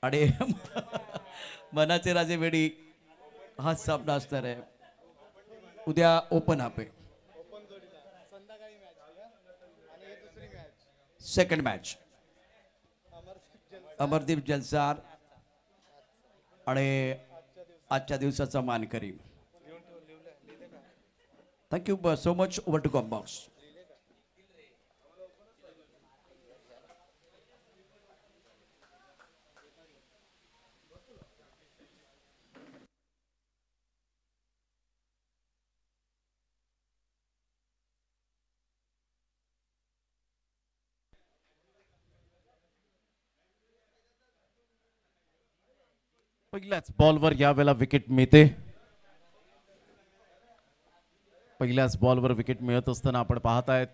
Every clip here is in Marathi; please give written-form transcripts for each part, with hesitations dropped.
आणि मनाचे राजे वेडी हा सामना असणार आहे उद्या ओपन हाफ आहे सेकंड मॅच अमरदीप जलसार आणि आजच्या दिवसाचा मानकरी thank you so much over two कॉम्बॉक्स पहिल्याच बॉलवर यावेळेला विकेट मिळते. पहिल्याच बॉलवर विकेट मिळत असताना आपण पाहतायत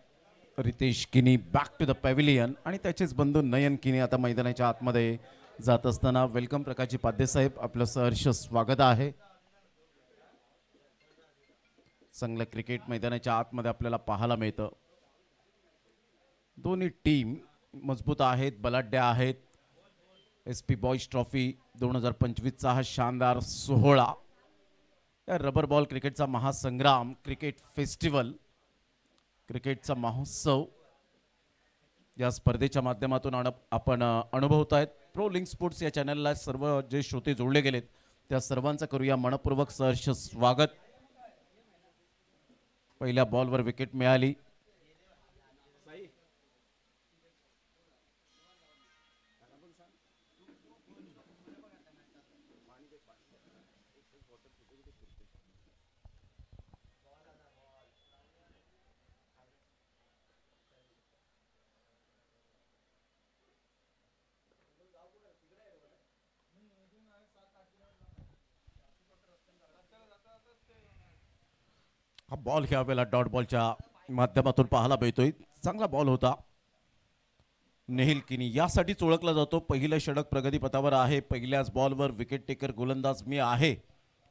रितेश किनी बॅक टू द पॅव्हिलियन आणि त्याचेच बंधू नयन किनी आता मैदानाच्या आतमध्ये जात असताना. वेलकम प्रकाशजी पाध्ये साहेब, आपलं सहर्ष स्वागत आहे. चांगलं क्रिकेट मैदानाच्या आतमध्ये आपल्याला पाहायला मिळतं. दोन्ही टीम मजबूत आहेत, बलाढ्य आहेत. SP बॉयज ट्रॉफी 2025चा हा शानदार सोहळा, या रबर बॉल क्रिकेटचा महासंग्राम, क्रिकेट फेस्टिवल, क्रिकेटचा महोत्सव या स्पर्धेच्या माध्यमातून आपण अनुभवतायत. प्रो लिंक स्पोर्ट्स या चॅनलला सर्व जे श्रोते जोडले गेलेत त्या सर्वांचं करूया मनपूर्वक सहर्ष स्वागत. पहिल्या बॉलवर विकेट मिळाली. हा बॉल ह्या वेळेला डॉट बॉलच्या माध्यमातून पाहायला मिळतोय. चांगला बॉल होता. नेहिल किनी यासाठीच ओळखला जातो. पहिलं षटक प्रगतीपथावर आहे. पहिल्याच बॉलवर विकेट टेकर गोलंदाज मी आहे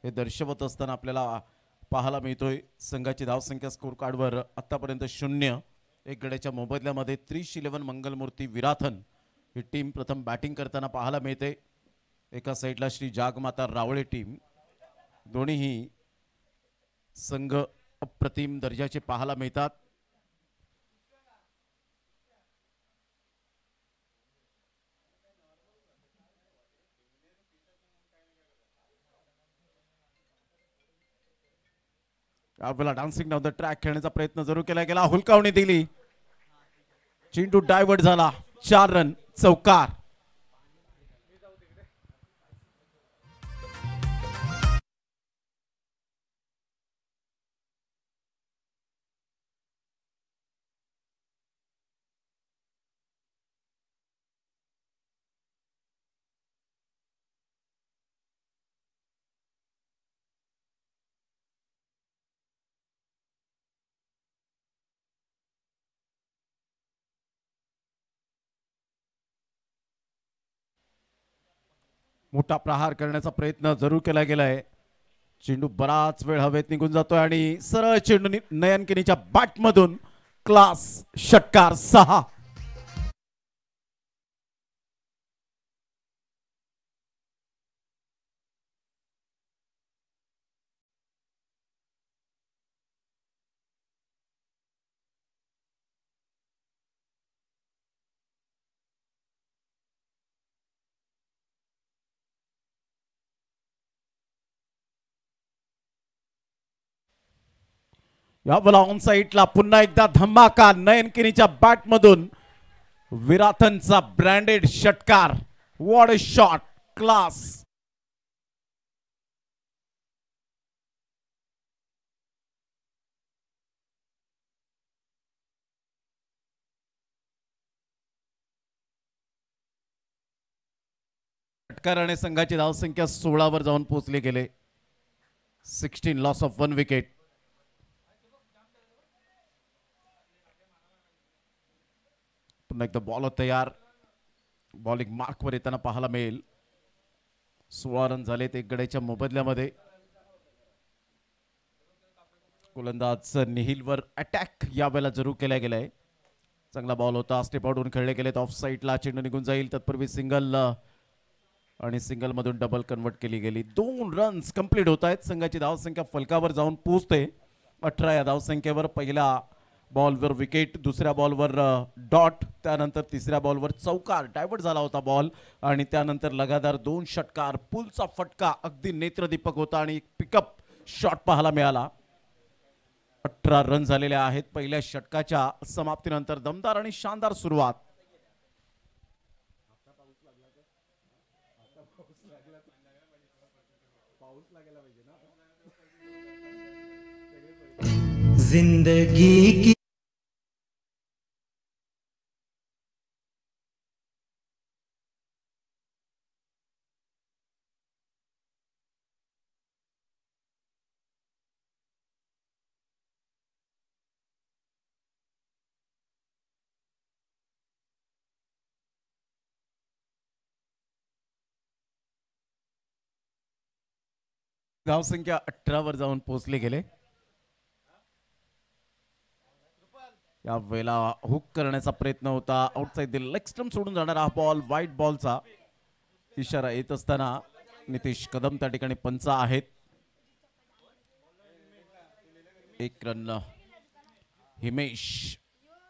हे दर्शवत असताना आपल्याला पाहायला मिळतोय. संघाची धावसंख्या स्कोर कार्डवर आतापर्यंत 0. एक गड्याच्या मोबदल्यामध्ये 311 मंगलमूर्ती विराथन ही टीम प्रथम बॅटिंग करताना पाहायला मिळते. एका साईडला श्री जागमाता रावळे टीम. दोन्हीही संघ अप्रतिम दर्जाचे पाहायला मिळतात. यावेळेला डान्सिंग डाऊन द ट्रॅक खेळण्याचा प्रयत्न जरूर केला गेला. हुलकावणी दिली. चेंडू डायव्हर्ट झाला. 4 रन, चौकार. मोठा प्रहार करण्याचा प्रयत्न जरूर केला गेलाय. चेंडू बराच वेळ हवेत निघून जातोय आणि सरळ चेंडू नयन किनीच्या बॅटमधून क्लास षटकार 6. यावेळेला ऑन साईडला पुन्हा एकदा धमाका. नयन किनीच्या बॅटमधून विराथनचा ब्रँडेड षटकार. What a shot, class. षटकाराने संघाची धावसंख्या 16 वर जाऊन पोहोचले गेले. 16 लॉस ऑफ 1 विकेट. पुन्हा एकदा बॉल तयार. बॉलिंग मार्कवर येताना पाहायला मिळेल. 16 रन झालेत एक गड्याच्या मोबदल्यामध्ये. गोलंदाज निहिलवर अटॅक यावेळेला जरूर केला गेलाय. चांगला बॉल होता. स्टेप आउटवरून खेळले गेलेत. ऑफ साईडला चेंडू निघून जाईल. तत्पूर्वी सिंगल आणि सिंगल मधून डबल कन्वर्ट केली गेली. 2 रन्स कंप्लीट होत आहेत. संघाची धावसंख्या फलकावर जाऊन पोहोचते 18 या धावसंख्येवर. पहिल्या बॉलवर विकेट, दुसऱ्या बॉलवर डॉट, त्यानंतर तिसऱ्या बॉलवर चौकार. डायव्हर्ट झाला होता बॉल आणि त्यानंतर लगातार 2 षटकार. पुलचा फटका अगदी नेत्रदीपक होता आणि एक पिकअप शॉट पाहायला मिळाला. 18 रन झालेले आहेत पहिल्या षटकाच्या समाप्तीनंतर. दमदार आणि शानदार सुरुवात. जिंदगी की धावसंख्या 18 वर जाऊन पोहोचले गेले. या वेळेला हुक करण्याचा प्रयत्न होता. आउटसाइड द लेग स्टंप सोडून जाणारा हा बॉल. व्हाईट बॉलचा इशारा येत असताना नितेश कदम त्या ठिकाणी पंच आहेत. 1 रन. हिमेश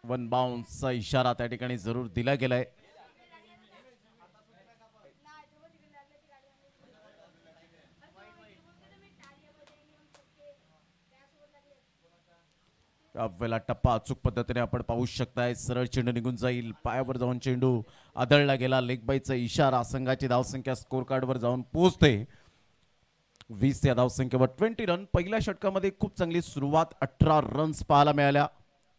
1 बाउन्सचा इशारा त्या ठिकाणी जरूर दिला गेलाय. वेळेला टप्पा अचूक पद्धतीने आपण पाहू शकताय. सरळ चेंडू निघून जाईल. पायावर जाऊन चेंडू आदळला गेला. लेग बाईचा इशारा. संघाची धावसंख्या स्कोर कार्डवर जाऊन पोहोचते 20 या धावसंख्येवर. 20 रन. पहिल्या षटकामध्ये खूप चांगली सुरुवात. 18 रन्स पाहायला मिळाल्या.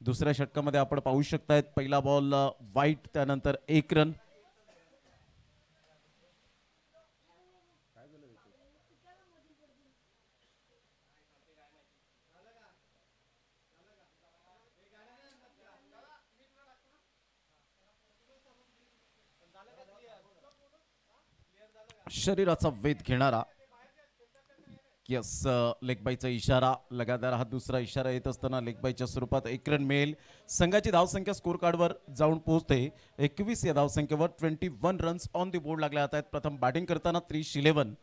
दुसऱ्या षटकामध्ये आपण पाहू शकतायत पहिला बॉल वाईट, त्यानंतर 1 रन. शरीराचा वेध घेणारा यस लेग बाईचा इशारा. लगातार हा दुसरा इशारा येत असताना लेग बाईच्या स्वरूपात 1 रन मिळेल. संघाची धावसंख्या स्कोर कार्डवर जाऊन पोहोचते 21 या धावसंख्येवर. 21 रन्स ऑन दी बोर्ड लागले आहेत. प्रथम बॅटिंग करताना 311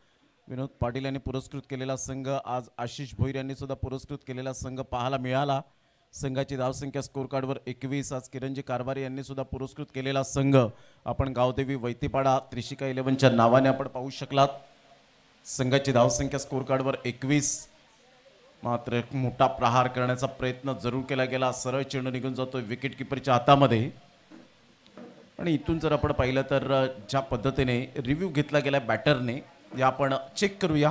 विनोद पाटील यांनी पुरस्कृत केलेला संघ, आज आशिष भोईर यांनी सुद्धा पुरस्कृत केलेला संघ पाहायला मिळाला. संघाची धावसंख्या स्कोर कार्डवर 21. आज किरणजी कारभारी यांनी सुद्धा पुरस्कृत केलेला संघ आपण गावदेवी वैतीपाडा त्रिशिका 11च्या नावाने आपण पाहू शकलात. संघाची धावसंख्या स्कोर कार्डवर 21. मात्र एक मोठा प्रहार करण्याचा प्रयत्न जरूर केला गेला. सरळ चेंडू निघून जातोय विकेट किपरच्या हातामध्ये. आणि इथून जर आपण पाहिलं तर ज्या पद्धतीने रिव्ह्यू घेतला गेला बॅटरने, या आपण चेक करूया.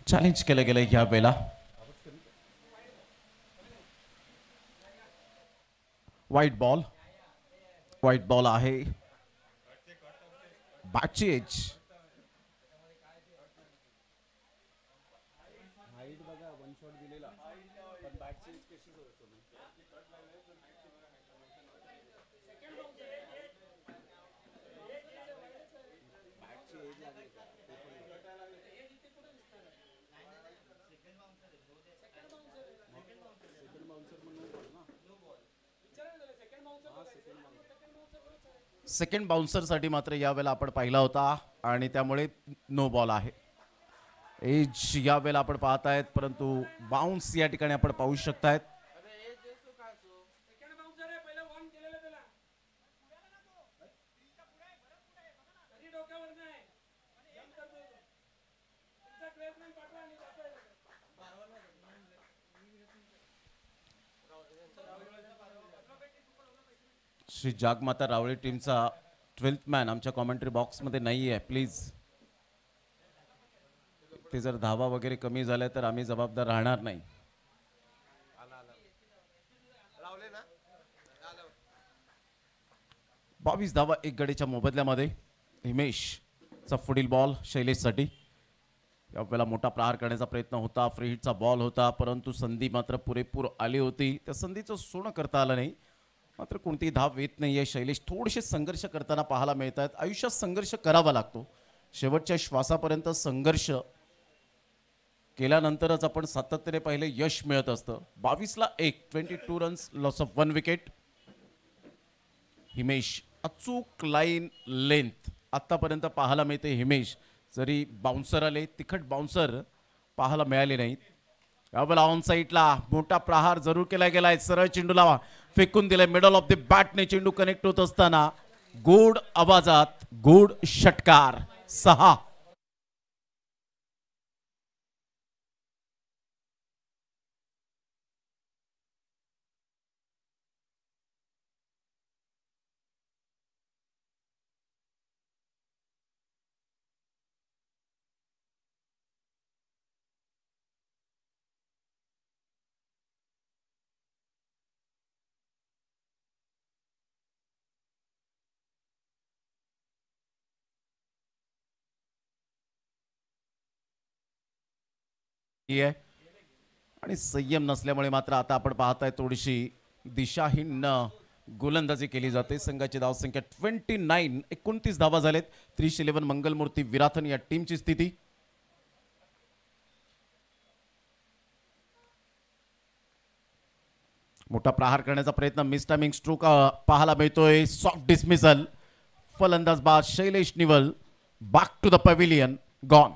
चॅलेंज केलं गेलं या वेळेला. व्हाईट बॉल आहे. बॅटची एज. सेकंड बाउन्सर साठी मात्र यावेळेला आपण पाहिला होता आणि त्यामुळे नो बॉल आहे. एज यावेळेला आपण पाहतायत, परंतु बाउन्स या ठिकाणी आपण पाहू शकतायत. श्री जागमाता रावळे टीमचा 12th मॅन आमच्या कॉमेंट्री बॉक्समध्ये नाही आहे. प्लीज ते जर धावा वगैरे कमी झाल्या तर आम्ही जबाबदार राहणार नाही. बावीस धावा 1 गडीच्या मोबदल्यामध्ये. हिमेशचा पुढील बॉल शैलेशसाठी. यावेळेला मोठा प्रहार करण्याचा प्रयत्न होता. फ्री हिटचा बॉल होता, परंतु संधी मात्र पुरेपूर आली होती. त्या संधीचं सोनं करता आलं नाही. मात्र कोणतीही धाव येत नाहीये. शैलेश थोडेसे संघर्ष करताना पाहायला मिळत आहेत. आयुष्यात संघर्ष करावा लागतो. शेवटच्या श्वासापर्यंत संघर्ष केल्यानंतरच आपण सातत्याने पहिले यश मिळत असतं. 22 ला 1, 22 runs, loss of 1 wicket. Himesh अचूक लाईन लेंथ आतापर्यंत पाहायला मिळते. हिमेश जरी बाउन्सर आले, तिखट बाउन्सर पाहायला मिळाले नाहीत. यावेळेला ऑन साईडला मोठा प्रहार जरूर केला गेलाय. सरळ चेंडूला फेकून दिलाय. मिडल ऑफ द बॅटने चेंडू कनेक्ट होत असताना गोड आवाजात गोड षटकार. 6. आणि संयम नसल्यामुळे मात्र आता आपण पाहताय थोडीशी दिशाहीन गोलंदाजी केली जाते. संघाची धावसंख्या 29, 29 धावा झालेत. 311 मंगलमूर्ती विराथन या टीमची स्थिती. मोठा प्रहार करण्याचा प्रयत्न, मिस टायमिंग स्ट्रोक पाहायला मिळतोय. Soft dismissal. फलंदाज बाद Shailesh Nival. Back to the pavilion. Gone.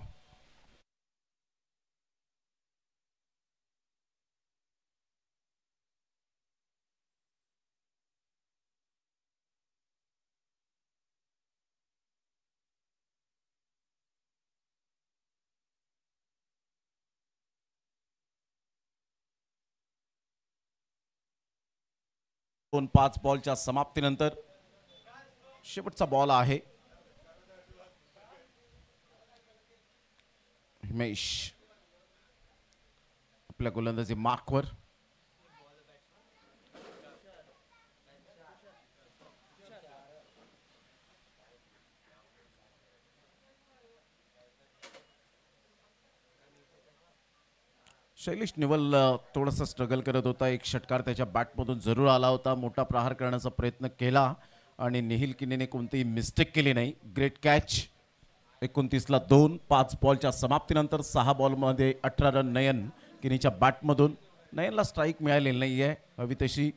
दोन 5 बॉलच्या समाप्तीनंतर शेवटचा बॉल आहे. हिमेश आपल्या गोलंदाजी मार्कवर. शैलेश निवल थोडासा स्ट्रगल करत होता. एक षटकार त्याच्या बॅटमधून जरूर आला होता. मोठा प्रहार करण्याचा प्रयत्न केला आणि नेहिल किनीने कोणतीही मिस्टेक केली नाही. Great catch. 29 ला 2. 5 बॉलच्या समाप्तीनंतर 6 बॉलमध्ये 18 रन नयन किनीच्या बॅटमधून. नयनला स्ट्राईक मिळालेली नाही आहे. हवी तशी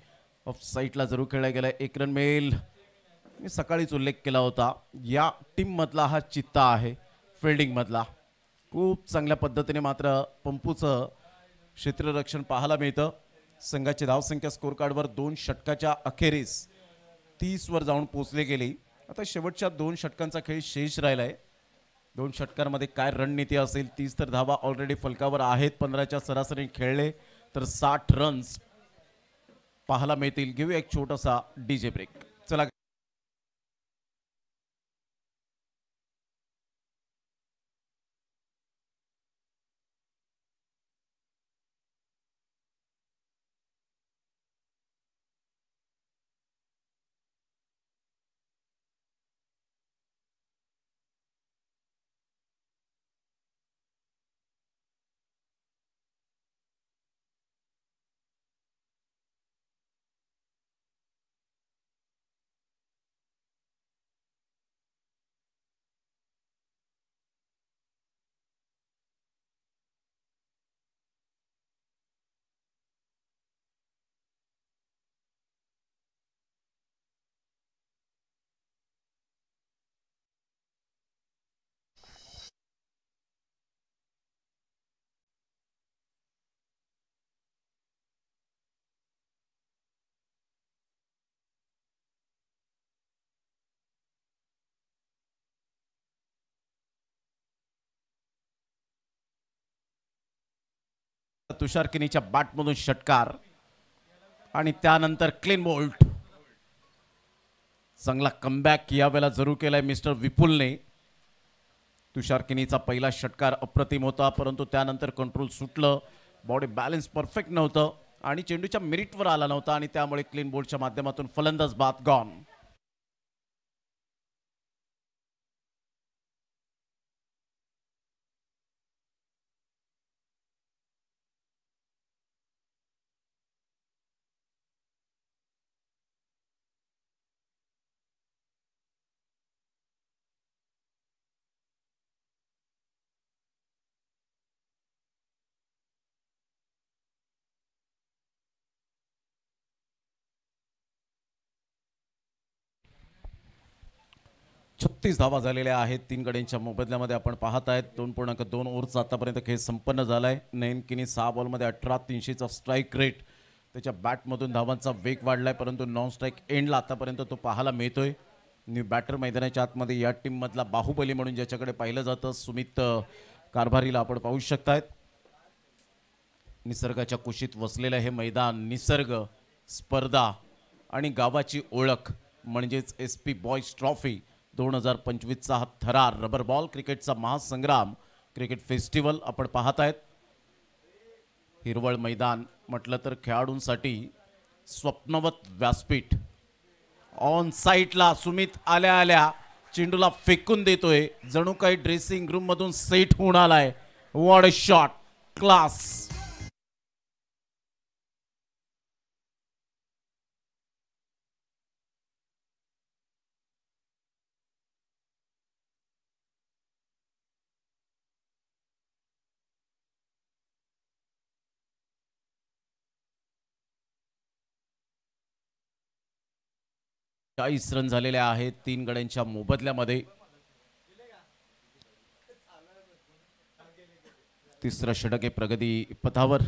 ऑफ साईडला जरूर खेळला गेला. 1 रन मिळेल. मी सकाळीच उल्लेख केला होता, या टीममधला हा चित्ता आहे फिल्डिंगमधला. खूप चांगल्या पद्धतीने मात्र पंपूचं क्षेत्ररक्षण पाहायला मिळतं. संघाची धावसंख्या स्कोर कार्डवर 2 षटकाच्या अखेरीस 30 वर जाऊन पोहोचले गेली. आता शेवटच्या 2 षटकांचा खेळ शेष राहिलाय. 2 षटकांमध्ये काय रणनीती असेल. 30 तर धावा ऑलरेडी फलकावर आहेत. 15च्या सरासरी खेळले तर 60 रन्स पाहायला मिळतील. घेऊया एक छोटासा डीजे ब्रेक. चला. तुषार किनीच्या बॅटमधून षटकार आणि त्यानंतर क्लीन बोल्ट. चांगला कमबॅक यावेळेला जरूर केलाय मिस्टर विपुलने. तुषार किनीचा पहिला षटकार अप्रतिम होता, परंतु त्यानंतर कंट्रोल सुटलं. बॉडी बॅलन्स परफेक्ट नव्हतं आणि चेंडूच्या मेरिटवर आला नव्हता आणि त्यामुळे क्लीन बोल्टच्या माध्यमातून फलंदाज बाद. गॉन. 36 धावा झालेल्या आहेत. 3 गड्यांच्या मोबदल्यामध्ये आपण पाहत आहेत 2.2 ओव्हरचा आतापर्यंत खेळ संपन्न झालाय. नयन किनी 6 बॉलमध्ये 18-300चा स्ट्राईक रेट. त्याच्या बॅटमधून धावांचा वेग वाढलाय, परंतु नॉन स्ट्राईक एंडला आतापर्यंत तो पाहायला मिळतोय. न्यू बॅटर मैदानाच्या आतमध्ये या टीम मधला बाहुबली म्हणून ज्याच्याकडे पाहिलं जातं सुमित कारभारीला आपण पाहू शकतायत. निसर्गाच्या कुशीत वसलेलं हे मैदान, निसर्ग, स्पर्धा आणि गावाची ओळख म्हणजेच SP बॉयज ट्रॉफी 2025चा हा थरार रबर बॉल क्रिकेटचा महासंग्राम क्रिकेट फेस्टिवल आपण पाहत आहेत. हिरवळ मैदान म्हटलं तर खेळाडूंसाठी स्वप्नवत व्यासपीठ. ऑन साईटला सुमित आल्या आल्या चेंडूला फेकून देतोय, जणू काही ड्रेसिंग रूम मधून सेट होऊन आलाय. What a shot, class. चाळीस रन झालेले आहेत 3 गड्यांच्या मोबदल्यामध्ये. तिसरं षटक आहे प्रगती पथावर.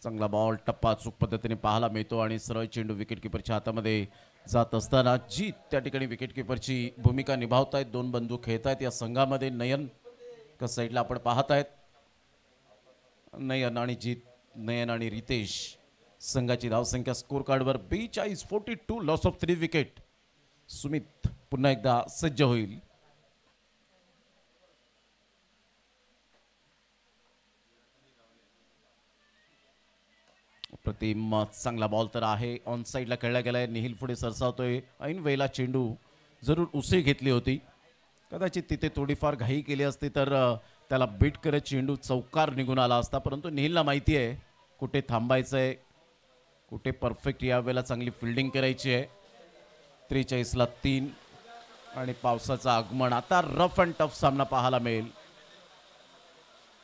चांगला बॉल टप्पा अचूक पद्धतीने पाहायला मिळतो आणि सरळ चेंडू विकेटकीपरच्या हातामध्ये जात असताना जीत त्या ठिकाणी विकेटकीपरची भूमिका निभावतायत. 2 बंधू खेळतायत या संघामध्ये. नयन का साईडला आपण पाहत आहेत. नयन आणि जीत, नयन आणि रितेश. संघाची धावसंख्या स्कोर कार्डवर 42-42, लॉस ऑफ 3 विकेट. सुमित पुन्हा एकदा सज्ज होईल. प्रतिम चांगला बॉल तर आहे, ऑन साईडला खेळला गेलाय. निहिल पुढे सरसावतोय. ऐन वेळेला चेंडू जरूर उसे घेतली होती, कदाचित तिथे थोडीफार घाई केली असती तर त्याला बीट करत चेंडू चौकार निघून आला असता. परंतु निहिलला माहिती आहे कुठे थांबायचंय, कुठे परफेक्ट यावेळेला चांगली फिल्डिंग करायची आहे. 43ला 3 आणि पावसाचं आगमन. आता रफ अँड टफ सामना पाहायला मिळेल.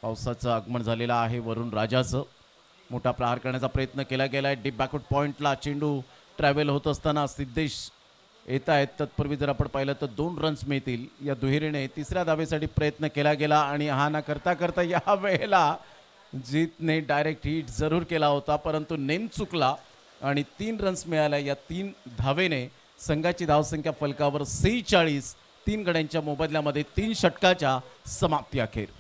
पावसाचं आगमन झालेलं आहे. वरुण राजाचं मोठा प्रहार करण्याचा प्रयत्न केला गेलाय. डीप बॅकवर्ड पॉइंटला चेंडू ट्रॅव्हल होत असताना सिद्धेश येत आहेत. तत्पूर्वी जर आपण पाहिलं तर 2 रन्स मिळतील. या दुहेरीने तिसऱ्या धावेसाठी प्रयत्न केला गेला आणि हा ना करता करता या वेळेला जीतने डायरेक्ट हिट जरूर केला होता, परंतु नेम चुकला आणि 3 रन्स मिळाल्या. या 3 धावेने संघाची धावसंख्या फलकावर 46. 3 गड्यांच्या मोबदल्यामध्ये 3 षटकाच्या समाप्ती अखेर.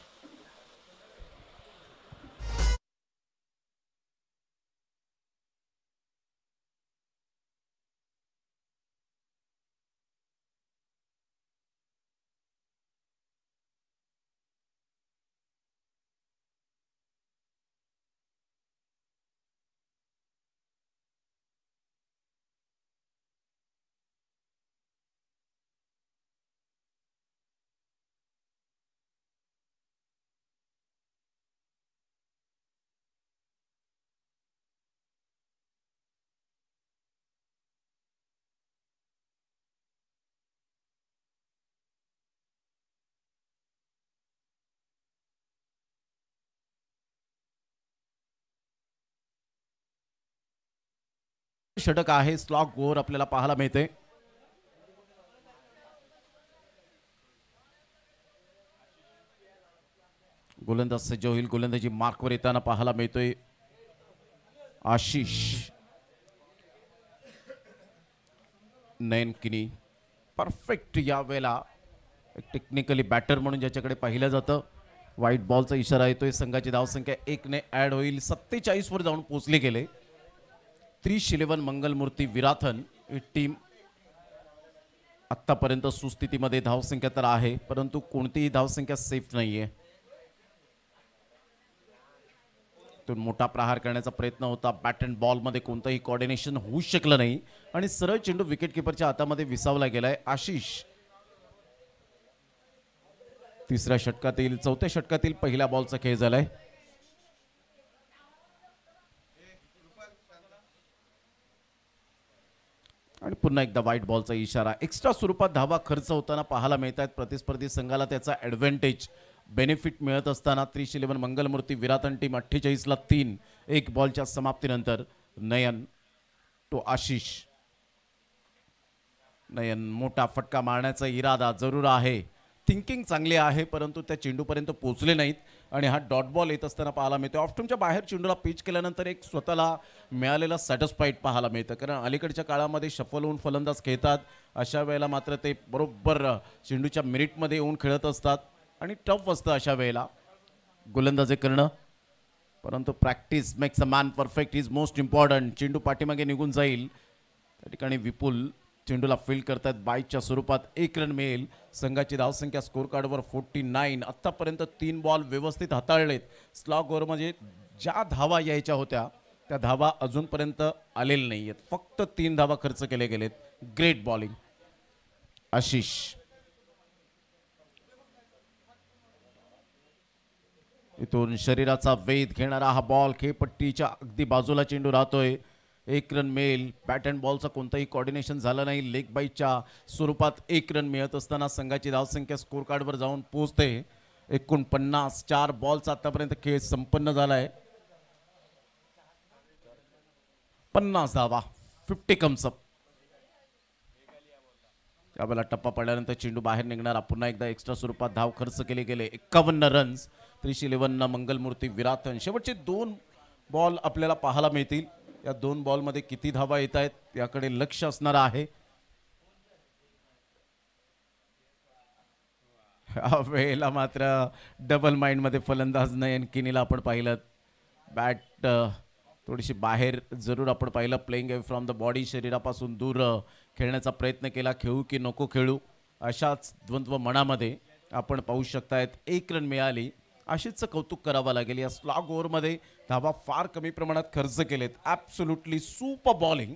षटक आहे, स्लॉग ओव्हर आपल्याला पाहायला मिळते. गोलंदाज सज्ज होईल. गोलंदाजी मार्कवर येताना पाहायला मिळतोय आशिष. नयन किनी परफेक्ट या वेळेला टेक्निकली बॅटर म्हणून ज्याच्याकडे पाहिलं जातं. व्हाईट बॉलचा इशारा येतोय. संघाची धावसंख्या 1 ने ऍड होईल. 47 वर जाऊन पोहोचले गेले. 311 मंगलमूर्ती विराथन ही टीम आतापर्यंत सुस्थितीमध्ये. धावसंख्या तर आहे, परंतु कोणतीही धावसंख्या सेफ नाहीये. तो मोठा प्रहार करण्याचा प्रयत्न होता. बॅट अँड बॉल मध्ये कोणतंही कोऑर्डिनेशन होऊ शकलं नाही आणि सरळ चेंडू विकेटकीपरच्या हातामध्ये विसावला गेलाय. आशिष तिसऱ्या षटकातील, 4थ्या षटकातील पहिल्या बॉलचा खेळ झालाय. आणि पुन्हा एकदा व्हाईट बॉलचा इशारा. एक्स्ट्रा स्वरूपात धावा खर्च होताना पाहायला मिळत आहेत. प्रतिस्पर्धी संघाला त्याचा ॲडव्हान्टेज बेनिफिट मिळत असताना 311 मंगलमूर्ती विराथन टीम 48ला 3. 1 बॉलच्या समाप्तीनंतर नयन तो आशिष. नयन मोठा फटका मारण्याचा इरादा जरूर आहे, थिंकिंग चांगली आहे, परंतु त्या चेंडूपर्यंत पोहोचले नाहीत आणि हा डॉट बॉल येत असताना पाहायला मिळतो. ऑफ्टमच्या बाहेर चेंडूला पिच केल्यानंतर एक स्वतःला मिळालेला सॅटिस्फाईड पाहायला मिळतं, कारण अलीकडच्या काळामध्ये शफल होऊन फलंदाज खेळतात, अशा वेळेला मात्र ते बरोबर चेंडूच्या मिनिटमध्ये येऊन खेळत असतात आणि टफ असतं अशा वेळेला गोलंदाजी करणं. परंतु practice makes a man perfect is most important. चेंडू पाठीमागे निघून जाईल, त्या ठिकाणी विपुल चेंडूला फील्ड करतात. बाईच्या स्वरूपात 1 रन मिळेल. संघाची धावसंख्या स्कोर कार्डवर 49. आत्तापर्यंत 3 बॉल व्यवस्थित हाताळलेत. स्लॉग ओव्हरमध्ये ज्या धावा यायच्या होत्या त्या धावा अजूनपर्यंत आलेल्या नाही आहेत, फक्त 3 धावा खर्च केले गेलेत. Great bowling Ashish. इथून शरीराचा वेध घेणारा हा बॉल खेळपट्टीच्या अगदी बाजूला चेंडू राहतोय. 1 रन मिळेल. बॅट अँड बॉलचा कोणताही कॉर्डिनेशन झालं नाही. लेग बाईच्या स्वरूपात 1 रन मिळत असताना संघाची धावसंख्या स्कोर कार्डवर जाऊन पोहोचते 49. 4 बॉलचा आतापर्यंत खेळ संपन्न झालाय. 50 धावा, 50 कम्स अप. त्यावेळेला टप्पा पडल्यानंतर चेंडू बाहेर निघणारा. पुन्हा एकदा एक्स्ट्रा स्वरूपात धाव खर्च केले गेले. 51 रन्स. 311 मंगलमूर्ती विराथन. शेवटचे 2 बॉल आपल्याला पाहायला मिळतील. या 2 बॉलमध्ये किती धावा येत आहेत याकडे लक्ष असणार आहे. वेळेला मात्र डबल माइंडमध्ये फलंदाज नयन किनीला आपण पाहिलं. बॅट थोडीशी बाहेर जरूर आपण पाहिलं. Playing away from the body, शरीरापासून दूर खेळण्याचा प्रयत्न केला. खेळू की नको खेळू अशाच द्वंद्व मनामध्ये आपण पाहू शकतायत. 1 रन मिळाली. आशिषचं कौतुक करावं लागेल. या स्लॉग ओव्हरमध्ये धावा फार कमी प्रमाणात खर्च केलेत. Absolutely super bowling.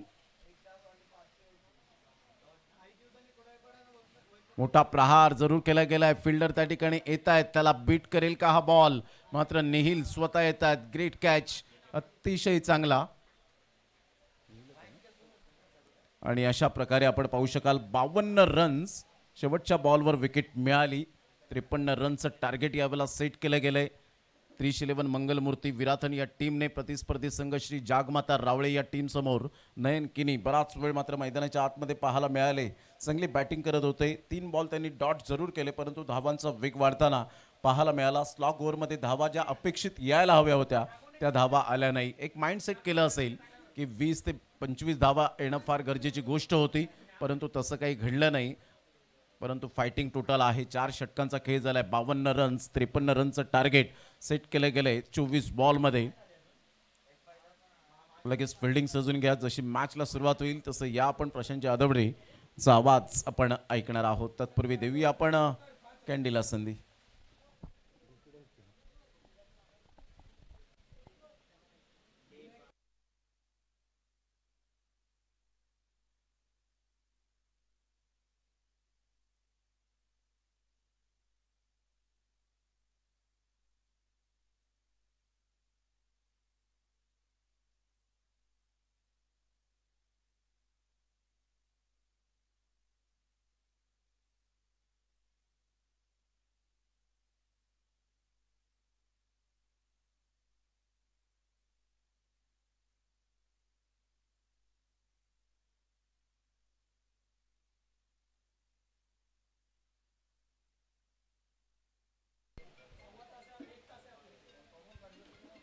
मोठा प्रहार जरूर केला गेलाय. फिल्डर त्या ठिकाणी येत आहेत. त्याला बीट करेल का हा बॉल? मात्र नेहिल स्वतः येत आहेत. ग्रेट कॅच, अतिशय चांगला. आणि अशा प्रकारे आपण पाहू शकाल 52 रन्स. शेवटच्या बॉलवर विकेट मिळाली. 53 रनचं टार्गेट यावेळेला सेट केलं गेलंय. 311 मंगलमूर्ती विराथन या टीमने प्रतिस्पर्धी संघ श्री जागमाता रावळे या टीम समोर नयन किनी बराच वेळ मात्र मैदानाच्या आतमध्ये पाहायला मिळाले. चांगली बॅटिंग करत होते. 3 बॉल त्यांनी डॉट जरूर केले, परंतु धावांचा वेग वाढताना पाहायला मिळाला. स्लॉग ओव्हरमध्ये धावा ज्या अपेक्षित यायला हव्या होत्या त्या धावा आल्या नाही. एक माइंडसेट केलं असेल की 20 ते 25 धावा येणं फार गरजेची गोष्ट होती, परंतु तसं काही घडलं नाही. परंतु फायटिंग टोटल आहे. 4 षटकांचा खेळ झालाय. 52 रन्स. 53 रनचं टार्गेट सेट केलं गेलंय 24 बॉलमध्ये. लगेच फिल्डिंग सजून घ्या. जशी मॅचला सुरुवात होईल तसं या आपण प्रशांत जाधवडेचा आवाज आपण ऐकणार आहोत. तत्पूर्वी देवी आपण कॅन्डीला संधी.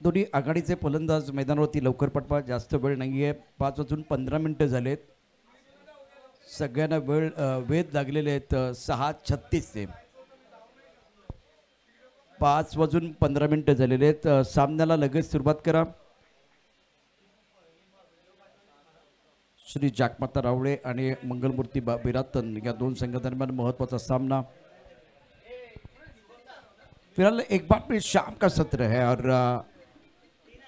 दोन्ही आघाडीचे फलंदाज मैदानावरती लवकर पटवा. जास्त वेळ नाहीये. 5:15 झालेत. सगळ्यांना वेध लागलेले आहेत. 6:36 ते 5:15 झालेले आहेत. सामन्याला लगेच सुरुवात करा. श्री जागमाता रावळे आणि मंगलमूर्ती विराथन या 2 संघादरम्यान महत्वाचा सामना. फिलहाल एक बार फिर शाम का सत्र है और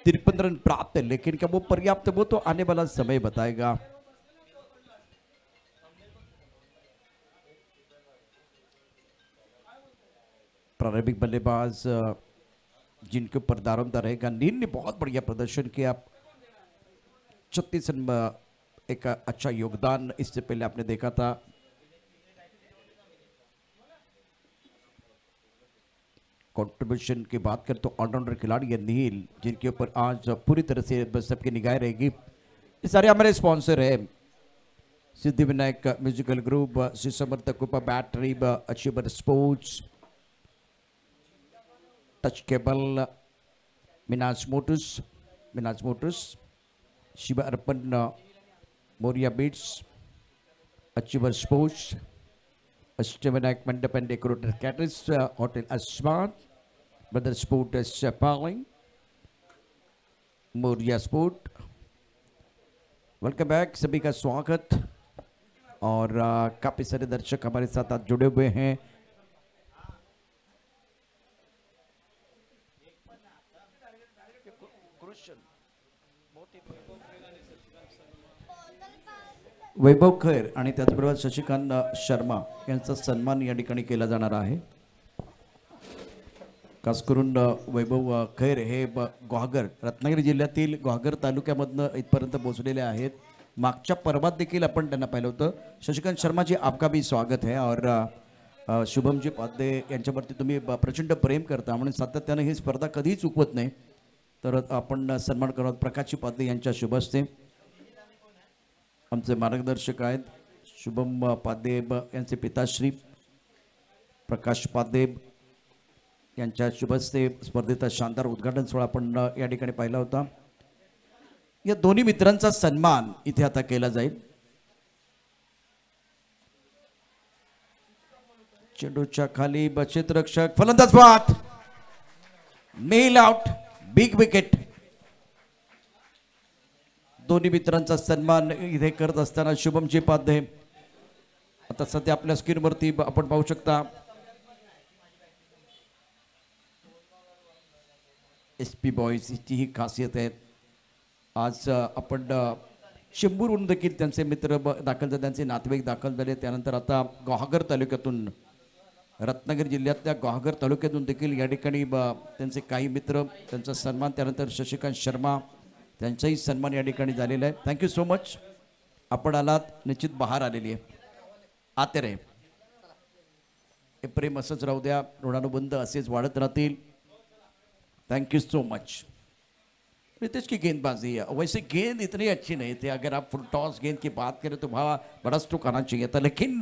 53 रन प्राप्त है, लेकिन क्या वो पर्याप्त, वो तो आने वाला समय बताएगा. प्रारंभिक बल्लेबाज जिनके ऊपर दारोमदार रहेगा. नील ने बहुत बढ़िया प्रदर्शन किया. 36 रन एक अच्छा योगदान इससे पहले आपने देखा था. कंट्रीब्यूशन की बात करें तो ऑलराउंडर खिलाड़ी है नील, जिनके ऊपर आज पूरी तरह से सबकी निगाह रहेगी. ये सारे हमारे स्पॉन्सर है. Siddhivinayak musical group, Shri Samarth Krupa battery, achiever sports, touch cable, Minaj motors, Shiv Arpan, Morya beats, achiever sports, Ashtavinayak Mandap and decorator caterers, hotel Asman, brother sport पालिंग, मोरिया स्पोर्ट। वेलकम बैक, सभी का स्वागत। और काफ़ी सारे दर्शक हमारे साथ आज जुड़े हुए हैं। वैभव खैर आणि त्याचबरोबर शशिकांत शर्मा यांचा सन्मान या ठिकाणी केला जाणार आहे। खास करून वैभव खैर हे गुहागर, रत्नागिरी जिल्ह्यातील गुहागर तालुक्यामधनं इथपर्यंत पोहोचलेले आहेत। मागच्या पर्वात देखील आपण त्यांना पाहिलं होतं। शशिकांत शर्मा जी, आपका भी स्वागत है। और शुभम जी पाध्ये यांच्यावरती तुम्ही प्रचंड प्रेम करता म्हणून सातत्याने ही स्पर्धा कधीही चुकवत नाही, तर आपण सन्मान करत प्रकाश पाध्ये यांच्या शुभ हस्ते। आमचे मार्गदर्शक आहेत शुभम पादेब यांचे पिताश्री प्रकाश पादेब यांच्या शुभ हस्ते स्पर्धेचा शानदार उद्घाटन सोहळा आपण या ठिकाणी पाहिला होता। या दोन्ही मित्रांचा सन्मान इथे आता केला जाईल। चेंडूच्या खाली क्षेत्ररक्षक फलंदाज बाद, मेल आउट, बिग विकेट। दोन्ही मित्रांचा सन्मान इथे करत असताना शुभमजी पाध्ये आता सध्या आपल्या स्क्रीनवरती आपण पाहू शकता। SP बॉयज ची ही खासियत आहे। आज आपण शंभूरहून देखील त्यांचे मित्र दाखल झाले, त्यांचे नातेवाईक दाखल झाले। त्यानंतर आता गुहागर तालुक्यातून, रत्नागिरी जिल्ह्यातल्या गुहागर तालुक्यातून देखील या ठिकाणी त्यांचे काही मित्र, त्यांचा सन्मान, त्यानंतर शशिकांत शर्मा त्यांचाही सन्मान या ठिकाणी झालेला आहे। थँक्यू सो मच, आपण आलात, निश्चित बहार आलेली आहे। आते रे, हे प्रेम असंच राहू द्या, ऋणानुबंध असेच वाढत राहतील। Thank you so much. Ritesh की गेंदबाजी है, वैसे गेंद इतनी अच्छी नहीं थी। अगर आप फुल टॉस गेंद की बात करें तो वहाँ बड़ा स्ट्रोक आना चाहिए था, लेकिन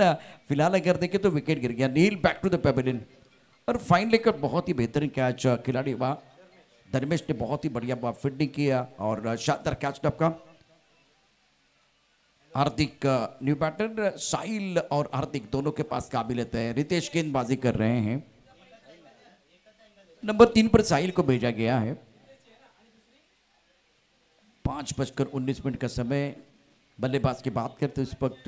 फिलहाल अगर देखें तो विकेट गिर गया। Neel back to the pavilion और फाइन लेकर बहुत ही बेहतरीन कैच खिलाड़ी वहाँ धर्मेश ने बहुत ही बढ़िया फील्डिंग किया और शानदार कैच टपका। हार्दिक न्यू बैटर, साहिल और हार्दिक दोनों के पास काबिलियत है। रितेश गेंदबाजी कर रहे हैं, नंबर 3 पर साहिल को भेजा गया है। 5:19 का समय। बल्लेबाज की बात करते इस वक्त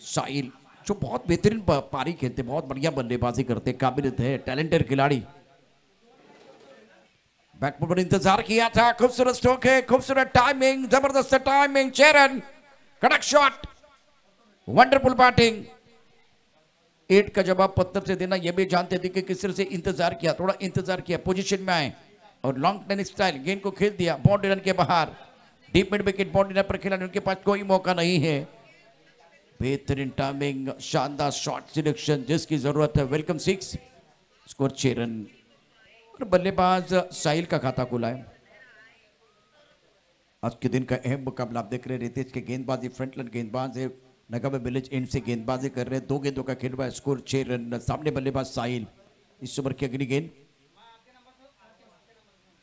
साहिल, जो बहुत बेहतरीन पारी खेलते, बहुत बढ़िया बल्लेबाजी करते, काबिलियत है, टैलेंटेड खिलाड़ी। बैकफुट पर इंतजार किया था, खूबसूरत स्ट्रोक है, खूबसूरत टाइमिंग, जबरदस्त टाइमिंग, चेरन कड़क शॉट, वंडरफुल बैटिंग। 8 का जवाब पत्थर से देना, यह भी जानते थे कि किस तरह से इंतजार किया, थोड़ा इंतजार किया, पोजीशन में आए और लॉन्ग टेनिस स्टाइल गेंद को खेल दिया बाउंड्री रन के बाहर। Deep mid wicket boundary run पर खेला, उनके पास कोई मौका नहीं है। बेहतरीन टाइमिंग, शानदार शॉट सिलेक्शन जिसकी जरूरत है। Welcome 6, score 6 run. और बल्लेबाज साहिल का खाता खुला है। आज के दिन का अहम मुकाबला आप देख रहे हैं। रितेश के गेंदबाजी फ्रंटलाइन गेंदबाज है, नगामे विलेज एंड से गेंदबाजी कर रहे हैं। 2 गेंदों का खेल हुआ है, स्कोर 6 रन। सामने बल्लेबाज साहिल, इस ओवर की अगली गेंद।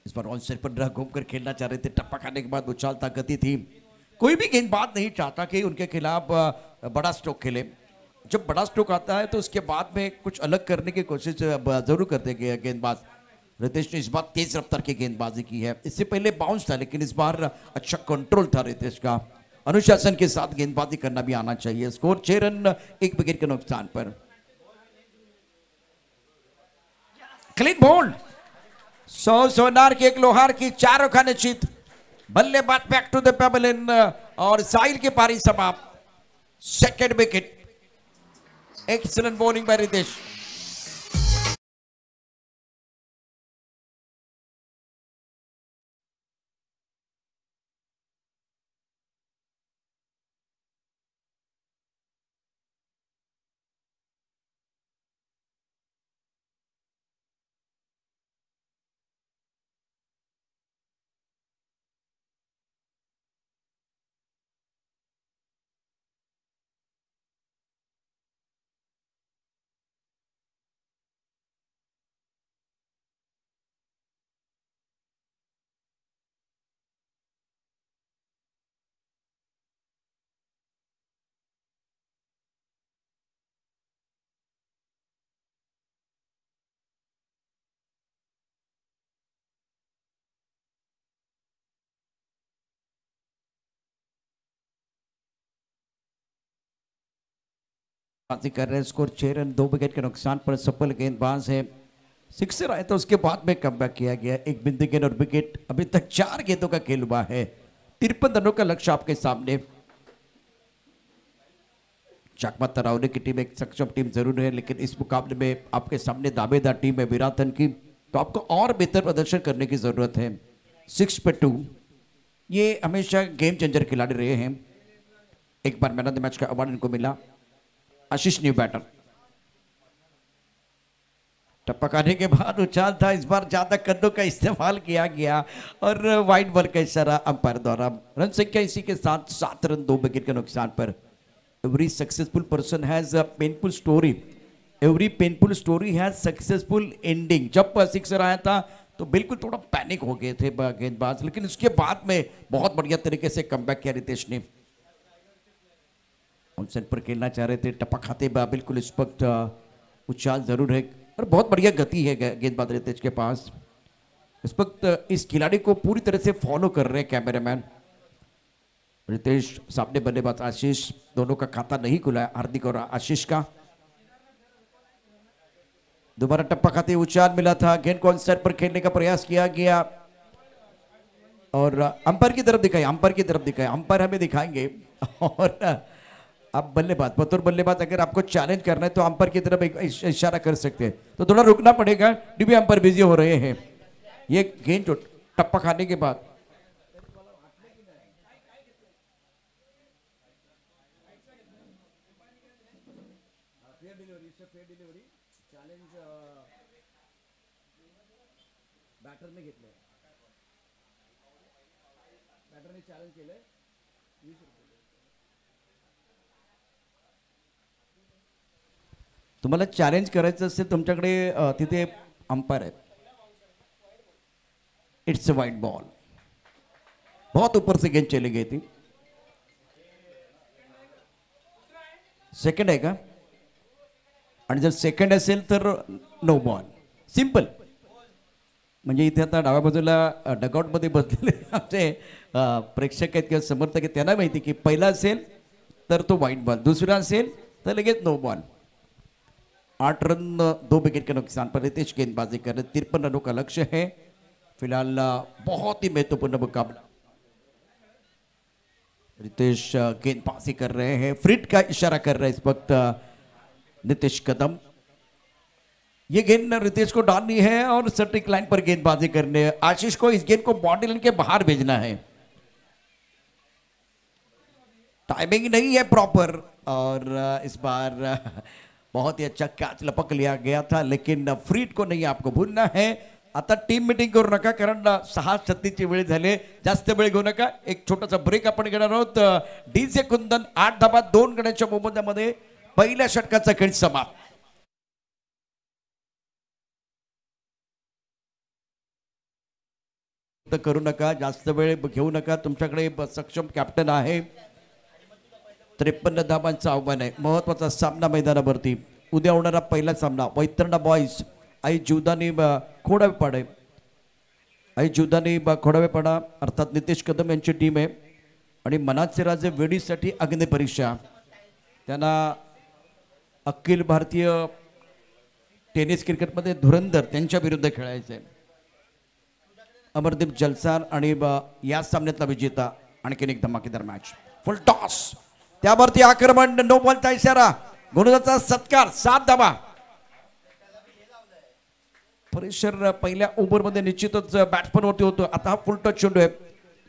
इस बार ऑन साइड पर घूमकर खेलना चाह रहे थे, टप्पा खाने के बाद उछाल ताकती थी। कोई भी गेंदबाज नहीं चाहता कि उनके खिलाफ बड़ा स्ट्रोक खेले। जब बड़ा स्ट्रोक आता है तो उसके बाद में कुछ अलग करने की कोशिश जरूर करते गेंदबाज। रितेश ने इस बार तेज रफ्तार की गेंदबाजी की है। इससे पहले बाउंस था, लेकिन इस बार अच्छा कंट्रोल था रितेश का। अनुशासन के साथ गेंदबाजी करना भी आना चाहिए। स्कोर 6 रन, 1 विकेट के नुकसान पर। क्लीन बोल्ड, 100 सोनार की, 1 लोहार की, 4 खाने चित। बल्लेबाज बैक टू द पेविलियन और साहिल की पारी समाप्त। Second wicket. Excellent bowling by Ritesh. बाजी कर रहे हैं, स्कोर 6 रन 2 विकेट के नुकसान पर सफल गेंदबाज है। सिक्सर आया था उसके बाद में कमबैक किया गया, एक बिंदु गेंद और विकेट। अभी तक 4 गेंदों का खेल हुआ है, 53 रनों का लक्ष्य आपके सामने। चकमा तरावने की टीम एक सक्षम टीम जरूर है, लेकिन इस मुकाबले में आपके सामने दावेदार टीम है विराटन की, तो आपको और बेहतर प्रदर्शन करने की जरूरत है। 6 पे 2 ये हमेशा गेम चेंजर खिलाड़ी रहे हैं। एक बार मैन ऑफ द मैच का अवार्ड इनको मिला। आशीष न्यू बैटर, टप्पा खाने के बाद उछाल था, इस बार ज्यादा कदों का इस्तेमाल किया गया और वाइड बॉल का इशारा अंपायर द्वारा। रन संख्या इसी के साथ 7 रन 2 विकेट के नुकसान पर। Every successful person has a painful story, every painful story has successful ending. जब सिक्सर आया था तो बिल्कुल थोड़ा पैनिक हो गए थे गेंदबाज, लेकिन उसके बाद में बहुत बढ़िया तरीके से कमबैक किया रितेश ने। ऑन पर खेलना चाह रहे थे, टप्पा खाते बिल्कुल इस वक्त उछाल जरूर है और बहुत बढ़िया गति है गेंदबाज रितेश के पास। इस वक्त इस खिलाड़ी को पूरी तरह से फॉलो कर रहे हैं कैमरामैन। रितेश सामने बल्लेबाज आशीष, दोनों का खाता नहीं खुला है, हार्दिक और आशीष का। दोबारा टप्पा खाते उछाल मिला था, गेंद को ऑन पर खेलने का प्रयास किया गया और अंपायर की तरफ दिखाई, अंपायर की तरफ दिखाई, अंपायर हमें दिखाएंगे। और अब बल्लेबाज, बतौर बल्लेबाज अगर आपको चैलेंज करना है तो अंपायर की तरफ इशारा कर सकते हैं, तो थोड़ा रुकना पड़ेगा, डीबी अंपायर बिजी हो रहे हैं। ये गेंद जो टप्पा खाने के बाद बॅटरने घेतलंय, बॅटरने चॅलेंज केलंय। तुम्हाला चॅलेंज करायचं असेल तुमच्याकडे तिथे अंपायर आहे। इट्स अ वाइड बॉल, बहुत ऊपर से गेंद चली गई थी। सेकंड आहे का? आणि जर सेकंड असेल तर नो बॉल, सिंपल। म्हणजे इथे आता डाव्या बाजूला डगआउटमध्ये बसलेले आमचे प्रेक्षक आहेत किंवा समर्थक आहेत, त्यांना माहिती की पहिला असेल तर तो वाइड बॉल, दूसरा असेल तर लगेच नो बॉल। 8 रन 2 विकेट के नुकसान पर रितेश गेंदबाजी कर रहे, 53 रनों का लक्ष्य है। फिलहाल बहुत ही महत्वपूर्ण मुकाबला। रितेश गेंदबाजी कर रहे हैं, फ्रीट का इशारा कर रहे हैं इस वक्त नितेश कदम। ये गेंद रितेश को डालनी है और सटीक लाइन पर गेंदबाजी करने है। आशीष को इस गेंद को बाउंड्री लाइन के बाहर भेजना है, टाइमिंग नहीं है प्रॉपर और इस बार बहुत ही अच्छा कैच लपक लिया गया था, लेकिन फ्रीट को नहीं आपको भूलना है। आता टीम मीटिंग करू नका, कारण 6:36 ची वेळ झाली, जास्त वेळ घेऊ नका। एक छोटासा ब्रेक आपण घेणार आहोत। डीजे कुंदन 8 धावा 2 गड्यांच्या मोबदल्यामध्ये पहिल्या षटकाचा खेळ समाप्त। करू नका, जास्त वेळ घेऊ नका, तुमच्याकडे सक्षम कॅप्टन आहे। 53 धावांचं आव्हान आहे, महत्वाचा सामना मैदानावरती। उद्या होणारा पहिला सामना वैतरणा बॉयज आई जीवदानी खोडावेपाडा, आई जीवदानी खोडावेपाडा अर्थात नितेश कदम यांची टीम आहे आणि मनाचे राजे वेडीसाठी अग्नि परीक्षा, त्यांना अखिल भारतीय टेनिस क्रिकेटमध्ये धुरंधर त्यांच्या विरुद्ध खेळायचं आहे। अमरदीप जलसार आणि या सामन्यातला विजेता। आणखीन एक धमाकेदार मॅच, फुल टॉस, त्यावरती आक्रमण, नो बॉलचा इशारा, गोलंदाजाचा सत्कार, 7 धावा। प्रेशर पहिल्या ओव्हरमध्ये निश्चितच बॅट्समनवरती होतो। आता हा फुल टच चेंडू आहे,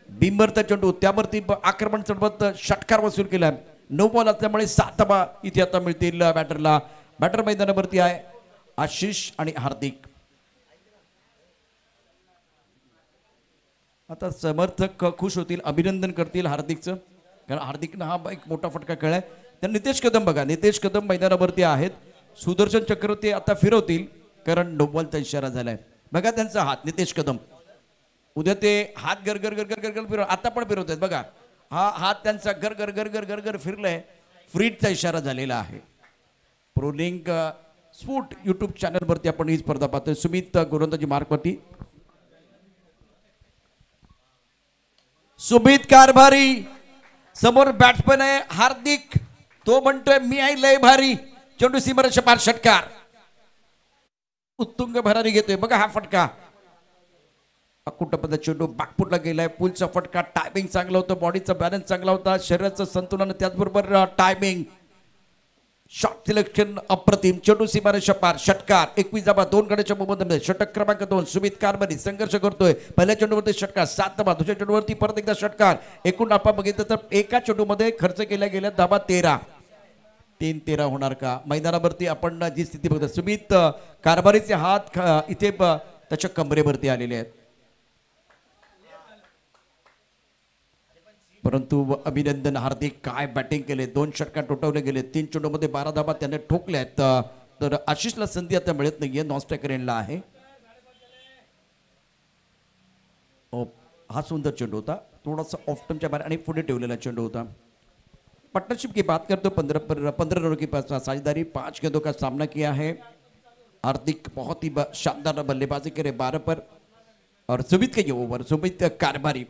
बिंबरचा चेंडू, त्यावरती आक्रमण चढवत षटकार वसूल केला। नो बॉल असल्यामुळे 7 धावा इथे आता मिळतील बॅटरला। बॅटर मैदानावरती आहे आशिष आणि हार्दिक। आता समर्थक खुश होतील, अभिनंदन करतील हार्दिकचं, कारण हार्दिकनं हा एक मोठा फटका खेळलाय। तर नितेश कदम बघा, नितेश कदम मैदानावरती आहेत, सुदर्शन चक्र ते आता फिरवतील, कारण नो बॉलचा इशारा झालाय। बघा त्यांचा हात, नितेश कदम उद्या ते हात गरगर गरगर गरगर फिरव, आता पण फिरवत आहेत बघा, हा हात त्यांचा गरगर गरगर गरगर फिरलाय, फ्रीटचा इशारा झालेला आहे। प्रोलिंग स्पोर्ट यूट्यूब चॅनलवरती आपण ही स्पर्धा पाहतोय। सुमित गोलंदाजी मार्कवरती, सुमित कारभारी, समोर बॅट्समन आहे हार्दिक, तो म्हणतोय मी आहे लय भारी। चेंडू सीमारेषे पार, षटकार. उत्तुंग भरारी घेतोय बघा हा फटका. कुठं चेंडू बागपूरला गेलाय. पुलचा फटका. टायमिंग चांगला होतं, बॉडीचा बॅलन्स चांगला होता, शरीराचं संतुलन, त्याचबरोबर टायमिंग, शॉट सिलेक्शन अप्रतिम. चेंडू सीमारेषे पार, षटकार. 21 गड्याच्या मोबदल्यामध्ये षटक क्रमांक 2 सुमित कारभारी संघर्ष करतोय. पहिल्या चेंडूवरती षटकार, 7 दुसऱ्या चेंडूवरती परत एकदा षटकार. एकूण आपण बघितलं तर एका चेंडूमध्ये खर्च केल्या गेल्या धावा 13. 3-13 होणार का? मैदानावरती आपण जी स्थिती बघतो, सुमित कारभारीचे हात इथे त्याच्या कमरेवरती आलेले आहेत. परंतु अभिनंदन, हार्दिक काय बॅटिंग केले. 2 षटकार टोटवले गेले. 3 चेंडूमध्ये 12 धावा त्याने ठोकल्या आहेत. तर आशिषला संधी आता मिळत नाहीये, नॉन स्ट्रायकर एंडला आहे. हा सुंदर चेंडू होता, थोडासा ऑफ टर्मच्या बाहेर आणि पुढे ठेवलेला चेंडू होता. पार्टनरशिप की बात करते 15 रनों की साझेदारी, 5 गेंदों का सामना किया है. हार्दिक बहुत ही शानदार बल्लेबाजी करे 12 पर. और सुमित के ये ओवर, सुमित कारभारी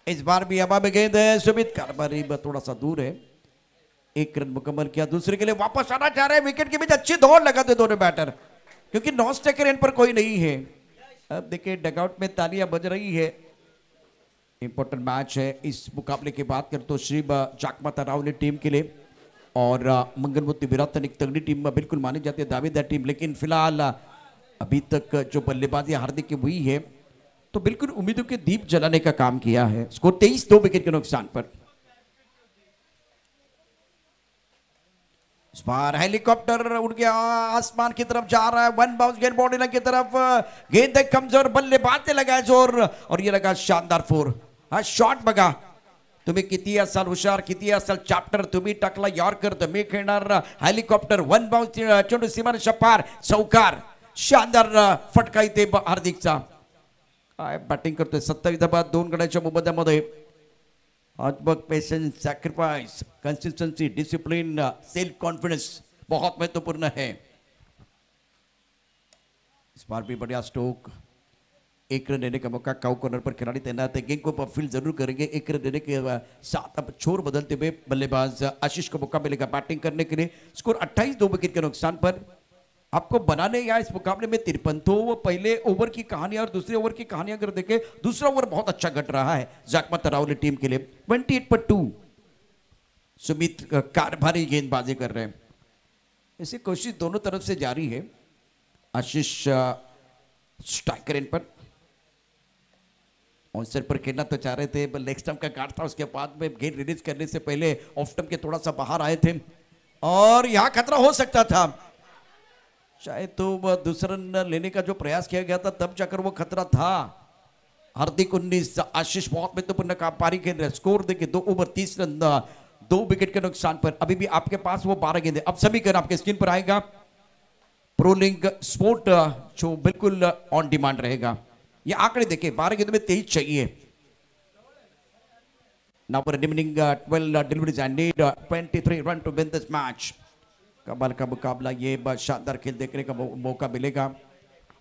इस बार भी हवा में गेंद है. सुमित कारभारी थोड़ा सा दूर है. 1 रन मुकम्मल किया. दूसरे के लिए वापस आना चाह रहे हैं. विकेट के बीच अच्छी दौड़ लगाते दोनों बैटर, क्योंकि नॉन स्ट्राइकर एंड पर कोई नहीं है. अब देखिए डगआउट में तालियां बज रही है. इंपॉर्टेंट मैच है. इस मुकाबले की बात करें तो श्री जाकमाता राव ने टीम के लिए और मंगलमूर्ति विराटन एक तगड़ी टीम में बिल्कुल मानी जाती है, दावेदार टीम. लेकिन फिलहाल अभी तक जो बल्लेबाजी हार्दिक की हुई है तो बिल्कुल उम्मीदों के दीप जलाने का काम किया है. स्कोर 23, 2 विकेट के नुकसान पर. इस बार हेलीकॉप्टर उड़ गया, आसमान की तरफ जा रहा है. 1 बाउंस गेंद बॉडी लाइन की तरफ. गेंद कमजोर, बल्लेबाज ने लगाया जोर और ये लगा शानदार 4. हा शॉट बघा. तुम्ही किती असाल हुशार, किती असाल चॅप्टर, तुम्ही टाकला यॉर्कर तर मी खेळणार हेलिकॉप्टर. 1 बाउंस चेंडू सीमारेषे पार, चौकार. शानदार फटका इथे हार्दिकचा. काय बॅटिंग करतोय. 27 धावा 2 गड्याच्या मोबदल्यामध्ये. आज बघ patience, sacrifice, consistency, discipline, self confidence बहुत महत्वपूर्ण है. इस बार भी बढ़िया स्ट्रोक. 1 रन लेने का मौका. काउ कॉर्नर पर खिलाड़ी तैनात है. गेंद को अपफील्ड जरूर करेंगे. 1 रन लेने के साथ अब छोर बदलते हुए बल्लेबाज आशीष को मौका मिलेगा बैटिंग करने के लिए. स्कोर 28, 2 विकेट के नुकसान पर. आपको बनाने या इस मुकाबले में 53. तो वो पहले ओवर की कहानी और दूसरे ओवर की कहानी अगर देखें, दूसरा ओवर बहुत अच्छा घट रहा है जाकमाता रावले टीम के लिए. 28 पर 2 सुमित कारभारी गेंदबाजी कर रहे हैं. ऐसी कोशिश दोनों तरफ से जारी है. आशीष स्ट्राइकर एंड पर ऑन साइड पर खेलना तो चाह रहे थे, पर लेग स्टंप का गार्ड था. उसके बाद में गेंद रिलीज करने से पहले ऑफ स्टंप के थोड़ा सा बाहर आए थे और यहां खतरा हो सकता था. शायद तो दूसरा रन लेने का जो प्रयास किया गया था तब जाकर वो खतरा था. हार्दिक 19, आशीष बहुत महत्वपूर्ण पारी खेल रहे. स्कोर देखिए 2 ओवर 30 रन 2 विकेट के नुकसान पर. अभी भी आपके पास वो 12 गेंदें. अब समीकरण आपके स्क्रीन पर आएगा. प्रोलिंग स्पोर्ट जो बिल्कुल ऑन डिमांड रहेगा. ये आंकड़े देखिए, 12 गेंदों में 23 चाहिए. Now remaining 12 deliveries and need 23 run to win this match. कमाल का मुकाबला. ये शानदार खेल देखने का मौका मिलेगा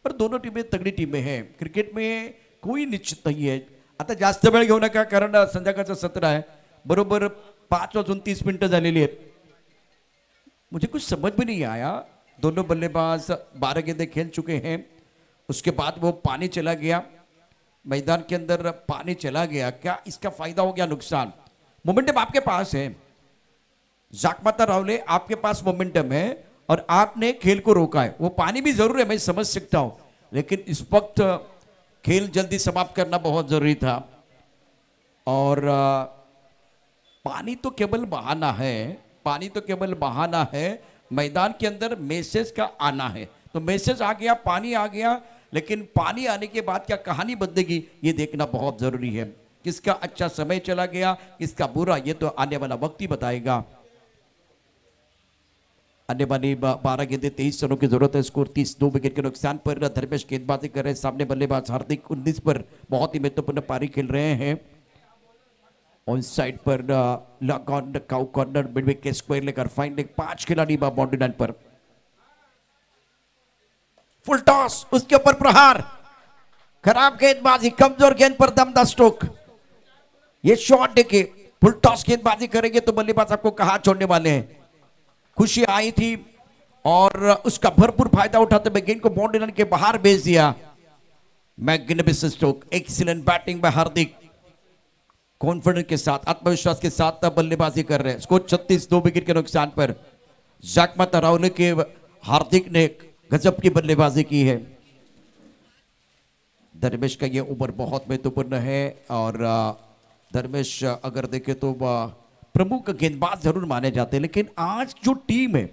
और दोनों टीमें तगड़ी टीमें हैं. क्रिकेट में कोई निश्चित नहीं है. आता जास्त वेळ घेऊ नका, कारण संध्याकाळचं सत्र आहे. बरोबर 5:30 झालेली आहेत. मुझे कुछ समझ में नहीं आया. दोनों बल्लेबाज 12 गेंदें खेल चुके हैं. उसके बाद वो पानी चला गया, मैदान के अंदर पानी चला गया. क्या इसका फायदा हो गया, नुकसान? मोमेंटम आपके पास है जाकमाता रावले, आपके पास मोमेंटम है और आपने खेल को रोका है. वो पानी भी जरूर है, मैं समझ सकता हूं, लेकिन इस वक्त खेल जल्दी समाप्त करना बहुत जरूरी था. और पानी तो केवल बहाना है, पानी तो केवल बहाना है. मैदान के अंदर मैसेज का आना है. तो मैसेज आ गया, पानी आ गया, लेकिन पानी आने के बाद क्या कहानी बदलेगी ये देखना बहुत जरूरी है. किसका अच्छा समय चला गया, किसका बुरा, ये तो आने वाला वक्त ही बताएगा. आने वाली 12 गेंदें 23 रनों की जरूरत है. स्कोर 30, 2 विकेट के नुकसान पर. धर्मेश गेंदबाजी कर रहे हैं. सामने बल्लेबाज हार्दिक 19 पर बहुत ही महत्वपूर्ण पारी खेल रहे हैं. ऑन साइड पर long on cow corner midwicket के स्क्वायर लेकर फाइन लेग. 5 खिलाड़ी बाउंड्री लाइन पर. फुल टॉस, उसके ऊपर प्रहार. खराब गेंदबाजी, कमजोर गेंद पर दमदार स्ट्रोक. ये शॉट देखिए, फुल टॉस गेंदबाजी करेंगे तो बल्लेबाज आपको कहां छोड़ने वाले हैं। खुशी आई थी और उसका भरपूर फायदा उठाते हुए गेंद को बाउंड्री लाइन के बाहर भेज दिया। Magnificent stroke, excellent batting by Hardik, confidence के साथ, आत्मविश्वास के साथ बल्लेबाजी कर रहे हैं। स्कोर 36, 2 विकेट के नुकसान पर। जकमत राहुल के हार्दिक ने गजब की बल्लेबाजी की है। धर्मेश का ये ओवर बहुत महत्वपूर्ण है और धर्मेश अगर देखें तो प्रमुख गेंदबाज जरूर माने जाते हैं, लेकिन आज जो टीम है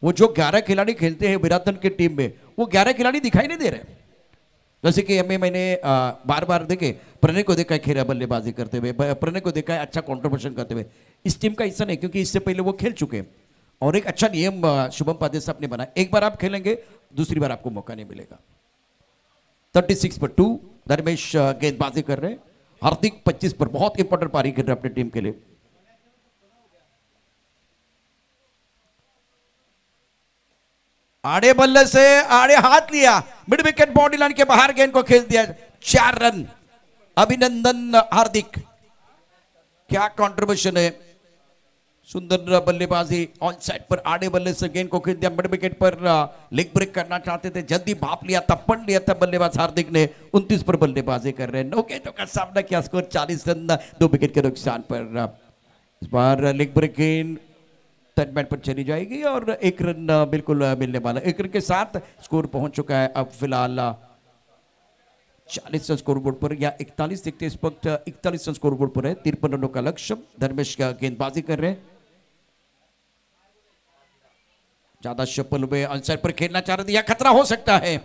वो जो 11 खिलाड़ी खेलते हैं विराटन की टीम में, वो 11 खिलाड़ी दिखाई नहीं दे रहे। जैसे कि मैंने बार बार देखे प्रणय को देखा है खेला बल्लेबाजी करते हुए, प्रणय को देखा है अच्छा कंट्रीब्यूशन करते हुए। इस टीम का हिस्सा नहीं, क्योंकि इससे पहले वो खेल चुके हैं और एक अच्छा नियम शुभम पादे साहब ने बनाया, एक बार आप खेलेंगे दूसरी बार आपको मौका नहीं मिलेगा। 36 पर 2 धर्मेश गेंदबाजी कर रहे हैं। हार्दिक 25 पर बहुत इंपॉर्टेंट पारी खेल रहे हैं अपनी टीम के लिए। आड़े बल्ले से आड़े हाथ लिया, मिड विकेट बॉडी लाइन के बाहर गेंद को खेल दिया। 4 रन। अभिनंदन हार्दिक, क्या कंट्रीब्यूशन है। सुंदर बल्लेबाजी। ऑन साइड पर आड़े बल्ले से गेंद को खेल दिया। मिड विकेट पर लेग ब्रेक करना चाहते थे, जल्दी भाप लिया था, पढ़ लिया था बल्लेबाज हार्दिक ने। 29 पर बल्लेबाजी कर रहे हैं। 9 गेंदों का सामना किया, स्कोर 40 रन, 2 विकेट के नुकसान पर। इस बार लेग ब्रेक गेंद टर्नमैन पर चली जाएगी और 1 रन बिल्कुल मिलने वाला। 1 रन के साथ स्कोर पहुंच चुका है अब फिलहाल 40 रन स्कोर बोर्ड पर, या 41 देखते इस वक्त 41 रन स्कोर बोर्ड पर है। 53 रनों का लक्ष्य। धर्मेश का गेंदबाजी कर रहे हैं, ज्यादा शफल हुए, अनसाइड पर खेलना चाह रहे थे, यह खतरा हो सकता है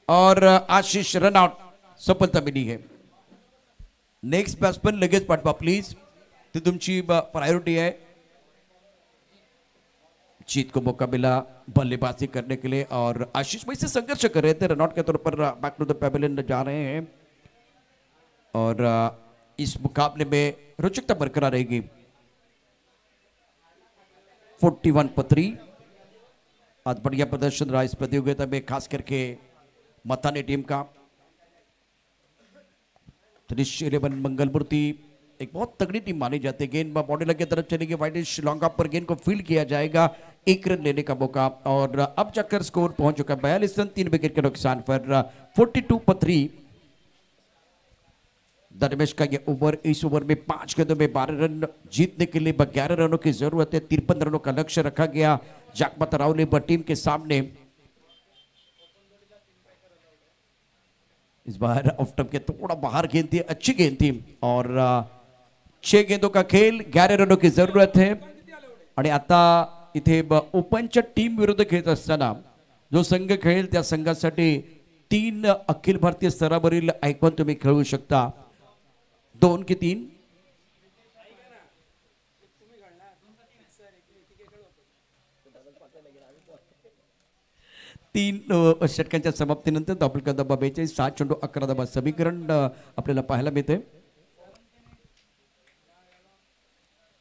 और आशीष रन आउट, सफलता मिली है। नेक्स्ट बॅट्समन लगेच पाठवा प्लीज, ती तुमची प्रायोरिटी है। जीत को मौका मिला बल्लेबाजी करने के लिए और आशीष भाई से संघर्ष कर रहे थे, रनआउट के तौर पर बैक टू द पैवेलियन जा रहे हैं और इस मुकाबले में रोचकता बरकरार रहेगी। 41 पर 3। आज बढ़िया प्रदर्शन रहा इस प्रतियोगिता में, खास करके मताने टीम का। 11 मंगलमूर्ति एक बहुत तगड़ी टीम मानी जाती है। गेंद बॉडी लग की तरफ चलेगी, वाइडिश लॉन्ग ऑफ पर गेंद को फील्ड किया जाएगा। 1 रन लेने का मौका और अब जाकर स्कोर पहुंच चुका है 42 रन, 3 विकेट के नुकसान पर। 42 पर 3। धर्मेश का ये ओवर, इस ओवर में 5 गेंदों में 12 रन जीतने के लिए 11 रनों की जरूरत है। 53 रनों का लक्ष्य रखा गया जकमत राहुल टीम के सामने। इस बार ऑफ स्टंप के थोड़ा बाहर गेंद थी, अच्छी गेंद थी और 6 गेंदों का खेल, 11 रनों की जरूरत है। आणि आता इथे ओपनच्या टीम विरुद्ध खेळत असताना जो संघ खेळेल त्या संघासाठी 3 अखिल भारतीय स्तरावरील आयकॉन तुम्ही खेळू शकता। 2 की 3? तीन षटकांच्या समाप्तीनंतर धावफलका धावा 42, 7 चेंडू 11 धावा समीकरण आपल्याला पाहायला मिळते।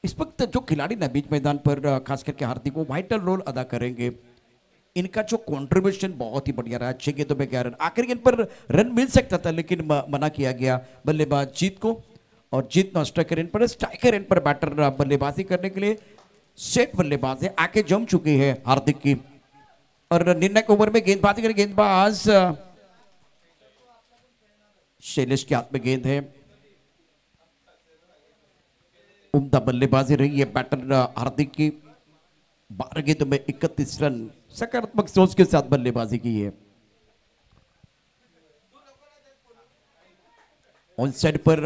इस वक्त जो खिलाड़ी ना बीच मैदान पर खास करके हार्दिक, वो वाइटल रोल अदा करेंगे। इनका जो कंट्रीब्यूशन बहुत ही बढ़िया रहा। 6 गेंदों में 11 रन, आखिरी गेंद पर रन मिल सकता था लेकिन मना किया गया बल्लेबाज जीत को और जीत स्ट्राइकर एंड पर, स्ट्राइकर एंड पर बैटर बल्लेबाजी करने के लिए सेट बल्लेबाज है, आके जम चुकी है हार्दिक की और निर्णायक ओवर में गेंदबाजी करें गेंदबाज शैलेश के हाथ में गेंद है। उम्दा बल्लेबाजी रही है बैटर हार्दिक की, 12 गेंदों में 31 रन, सकारात्मक सोच के साथ बल्लेबाजी की है। ऑन साइड पर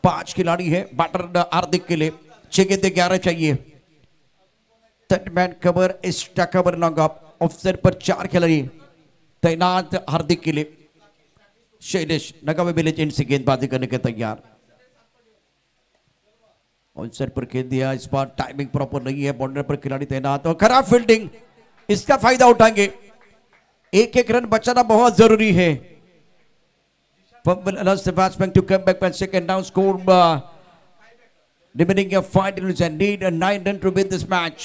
5 खिलाड़ी है बैटर हार्दिक के लिए, 6 गेंदे 11 चाहिए। Third man cover, extra cover long off side पर 4 खिलाड़ी तैनात हार्दिक के लिए। शैलेश नगावे विलेज एंड से गेंदबाजी करने के तैयार। ऑन साइड पर खेल दिया, इस बार टाइमिंग प्रॉपर नहीं है, बाउंड्री पर खिलाड़ी तैनात और खराब फील्डिंग, इसका फायदा उठाएंगे। 1-1 रन बचाना बहुत जरूरी है। Will allow the batsman to come back and second down score remaining 5 innings and need a 9 run to win this match।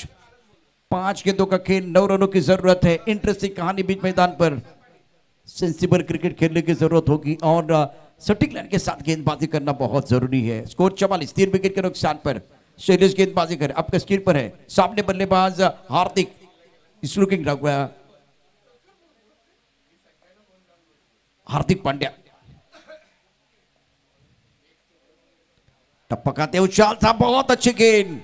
5 गेंदों का खेल, 9 रनों की जरूरत है। इंटरेस्टिंग कहानी बीच मैदान पर, सेंसिबल क्रिकेट खेलने की जरूरत होगी और सटीक लाइन के साथ गेंदबाजी करना बहुत जरूरी है। स्कोर 44, 3 विकेट के नुकसान पर शैलेश गेंदबाजी कर आपका स्क्रीन पर है। सामने बल्लेबाज हार्दिक इस लुकिंग रखा, हार्दिक पांड्या टपकाते उछाल था, बहुत अच्छी गेंद।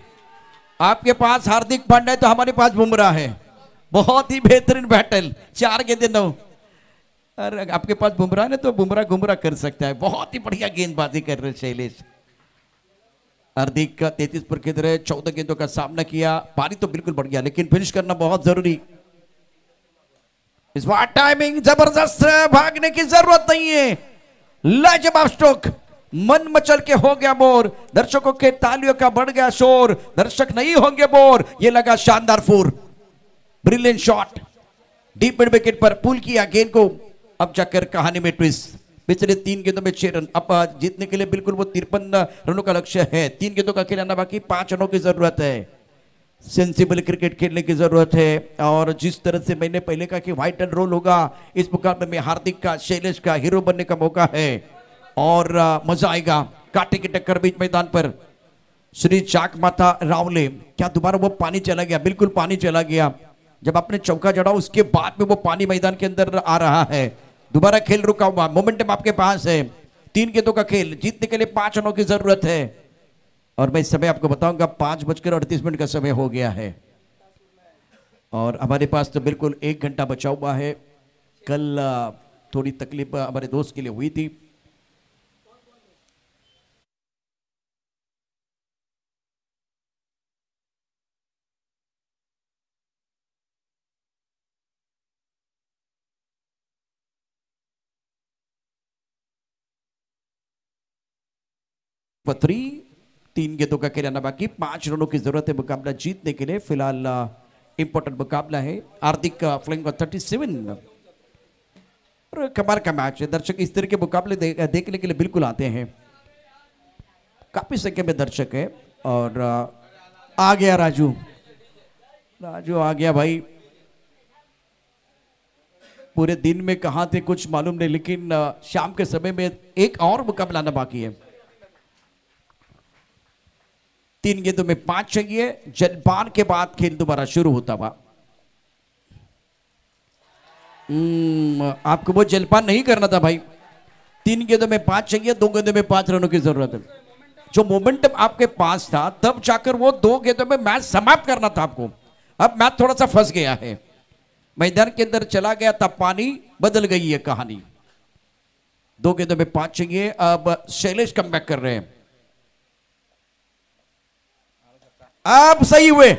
आपके पास हार्दिक पांड्या है तो हमारे पास बुमराह है, बहुत ही बेहतरीन बैटल। 4 गेंदें 9, अरे आपके पास बुमराह ने तो बुमराह गुमराह कर सकता है। बहुत ही बढ़िया गेंदबाजी कर रहे शैलेश। हार्दिक का 33 पर खेल रहे, 14 गेंदों का सामना किया। पारी तो बिल्कुल बढ़ गया लेकिन फिनिश करना बहुत जरूरी। इस बार टाइमिंग जबरदस्त, भागने की जरूरत नहीं है। लाजवाब स्ट्रोक, मन मचल के हो गया बोर। दर्शकों के तालियों का बढ़ गया शोर। दर्शक नहीं होंगे बोर, ये लगा शानदार four, brilliant shot. Deep mid wicket पर पुल किया गेंद को। अब जाकर कहानी में ट्विस्ट। पिछले 3 गेंदों में 6 रन। अब जीतने के लिए बिल्कुल वो 53 रनों का लक्ष्य है। 3 गेंदों का खिलाना बाकी, 5 रनों की जरूरत है। सेंसिबल क्रिकेट खेलने की जरूरत है। और जिस तरह से मैंने पहले कहा कि व्हाइट एंड रोल होगा, इस मुकाबले में हार्दिक का, शैलेश का हीरो बनने का मौका है और मजा आएगा। कांटे की टक्कर बीच मैदान पर श्री चाक माता रावले, क्या दोबारा वो पानी चला गया? बिल्कुल पानी चला गया। जब आपने चौका जड़ा उसके बाद में वो पानी मैदान के अंदर आ रहा है। दोबारा खेल रुका हुआ, मोमेंटम आपके पास है। 3 गेंदों का खेल, जीतने के लिए 5 रनों की जरूरत है। और मैं इस समय आपको बताऊंगा 5:38 का समय हो गया है और हमारे पास तो बिल्कुल 1 घंटा बचा हुआ है। कल थोड़ी तकलीफ हमारे दोस्त के लिए हुई थी। पत्री 3 गेंदों का खिलाना बाकी, 5 रनों की जरूरत है मुकाबला जीतने के लिए। फिलहाल इंपॉर्टेंट मुकाबला है। हार्दिक फ्लाइंग 37, कमाल का मैच है। दर्शक इस तरह के मुकाबले देखने के लिए बिल्कुल आते हैं। काफी संख्या में दर्शक है। और आ गया राजू, राजू आ गया भाई। पूरे दिन में कहां थे कुछ मालूम नहीं, लेकिन शाम के समय में एक और मुकाबला आना बाकी है। 3 गेंदों में 5 चाहिए। जलपान के बाद खेल दोबारा शुरू होता हुआ। आपको वो जलपान नहीं करना था भाई। 3 गेंदों में 5 चाहिए, 2 गेंदों में 5 रनों की जरूरत है। जो मोमेंटम आपके पास था तब जाकर वो 2 गेंदों में मैच समाप्त करना था आपको। अब मैच थोड़ा सा फंस गया है। मैदान के अंदर चला गया तब पानी, बदल गई है कहानी। 2 गेंदों में 5 चाहिए। अब शैलेश कमबैक कर रहे हैं। अब सही हुए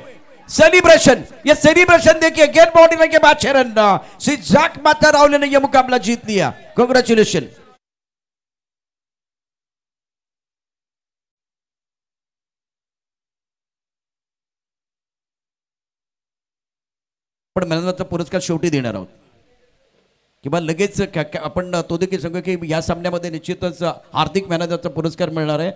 सेलिब्रेशन, ये सेलिब्रेशन देखिए। गेंद बाउंड्री के बाद 6 रन। श्री जाक माता रावले ने यह मुकाबला जीत लिया। कांग्रेचुलेशन। पण मॅनचा पुरस्कार शेवटी देणार आहोत किंवा लगेच आपण तो देखील सांगू की या सामन्यामध्ये निश्चितच हार्दिक मॅनेजरचा पुरस्कार मिळणार आहे।